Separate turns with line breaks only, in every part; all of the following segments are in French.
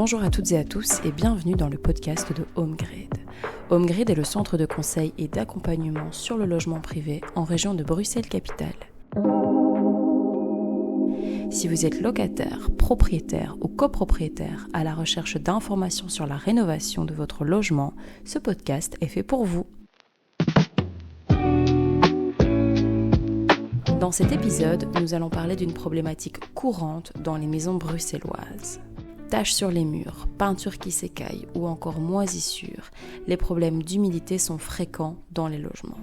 Bonjour à toutes et à tous et bienvenue dans le podcast de HomeGrid. HomeGrid est le centre de conseil et d'accompagnement sur le logement privé en région de Bruxelles-Capitale. Si vous êtes locataire, propriétaire ou copropriétaire à la recherche d'informations sur la rénovation de votre logement, ce podcast est fait pour vous. Dans cet épisode, nous allons parler d'une problématique courante dans les maisons bruxelloises. Taches sur les murs, peinture qui s'écaille ou encore moisissures, les problèmes d'humidité sont fréquents dans les logements.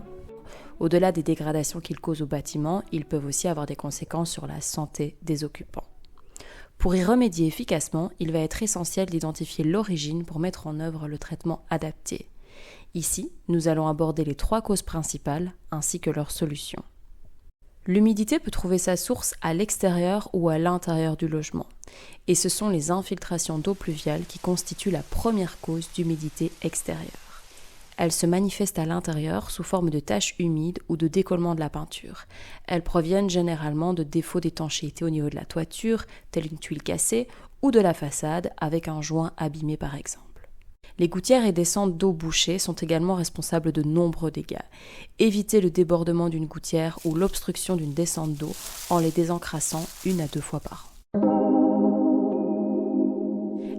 Au-delà des dégradations qu'ils causent aux bâtiments, ils peuvent aussi avoir des conséquences sur la santé des occupants. Pour y remédier efficacement, il va être essentiel d'identifier l'origine pour mettre en œuvre le traitement adapté. Ici, nous allons aborder les 3 causes principales ainsi que leurs solutions. L'humidité peut trouver sa source à l'extérieur ou à l'intérieur du logement. Et ce sont les infiltrations d'eau pluviale qui constituent la première cause d'humidité extérieure. Elles se manifestent à l'intérieur sous forme de taches humides ou de décollement de la peinture. Elles proviennent généralement de défauts d'étanchéité au niveau de la toiture, telle une tuile cassée, ou de la façade avec un joint abîmé par exemple. Les gouttières et descentes d'eau bouchée sont également responsables de nombreux dégâts. Évitez le débordement d'une gouttière ou l'obstruction d'une descente d'eau en les désencrassant 1 à 2 fois par an.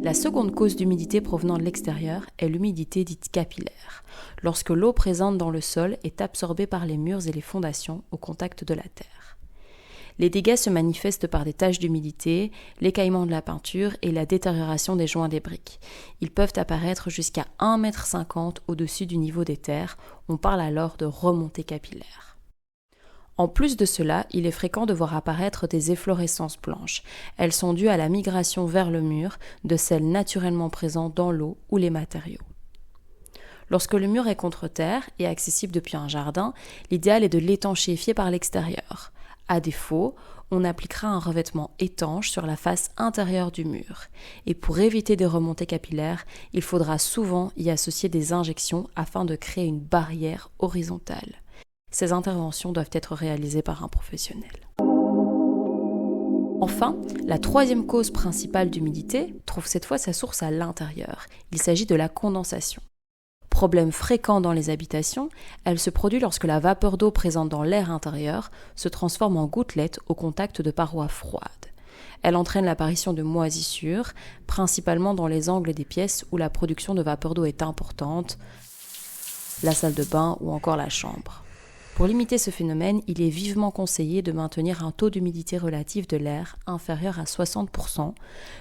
La seconde cause d'humidité provenant de l'extérieur est l'humidité dite capillaire, lorsque l'eau présente dans le sol est absorbée par les murs et les fondations au contact de la terre. Les dégâts se manifestent par des taches d'humidité, l'écaillement de la peinture et la détérioration des joints des briques. Ils peuvent apparaître jusqu'à 1,50 m au-dessus du niveau des terres, on parle alors de remontée capillaire. En plus de cela, il est fréquent de voir apparaître des efflorescences blanches. Elles sont dues à la migration vers le mur de celles naturellement présentes dans l'eau ou les matériaux. Lorsque le mur est contre terre et accessible depuis un jardin, l'idéal est de l'étanchéifier par l'extérieur. À défaut, on appliquera un revêtement étanche sur la face intérieure du mur. Et pour éviter des remontées capillaires, il faudra souvent y associer des injections afin de créer une barrière horizontale. Ces interventions doivent être réalisées par un professionnel. Enfin, la 3e cause principale d'humidité trouve cette fois sa source à l'intérieur. Il s'agit de la condensation. Problème fréquent dans les habitations, elle se produit lorsque la vapeur d'eau présente dans l'air intérieur se transforme en gouttelettes au contact de parois froides. Elle entraîne l'apparition de moisissures, principalement dans les angles des pièces où la production de vapeur d'eau est importante, la salle de bain ou encore la chambre. Pour limiter ce phénomène, il est vivement conseillé de maintenir un taux d'humidité relative de l'air inférieur à 60%,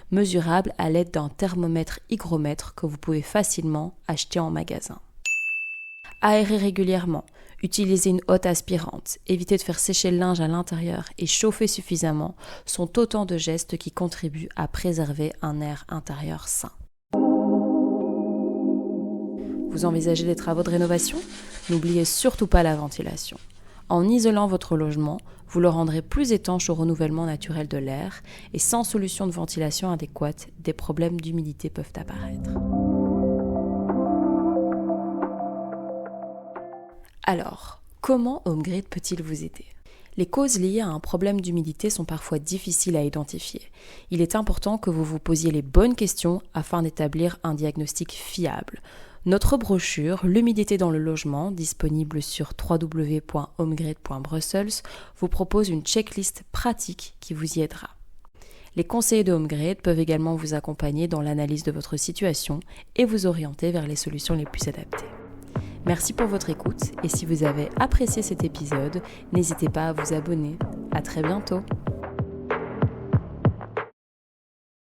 mesurable à l'aide d'un thermomètre hygromètre que vous pouvez facilement acheter en magasin. Aérer régulièrement, utiliser une hotte aspirante, éviter de faire sécher le linge à l'intérieur et chauffer suffisamment sont autant de gestes qui contribuent à préserver un air intérieur sain. Vous envisagez des travaux de rénovation ? N'oubliez surtout pas la ventilation. En isolant votre logement, vous le rendrez plus étanche au renouvellement naturel de l'air et sans solution de ventilation adéquate, des problèmes d'humidité peuvent apparaître. Alors, comment HomeGrid peut-il vous aider ? Les causes liées à un problème d'humidité sont parfois difficiles à identifier. Il est important que vous vous posiez les bonnes questions afin d'établir un diagnostic fiable. Notre brochure, L'humidité dans le logement, disponible sur www.homegrid.brussels, vous propose une checklist pratique qui vous y aidera. Les conseillers de HomeGrid peuvent également vous accompagner dans l'analyse de votre situation et vous orienter vers les solutions les plus adaptées. Merci pour votre écoute et si vous avez apprécié cet épisode, n'hésitez pas à vous abonner. À très bientôt.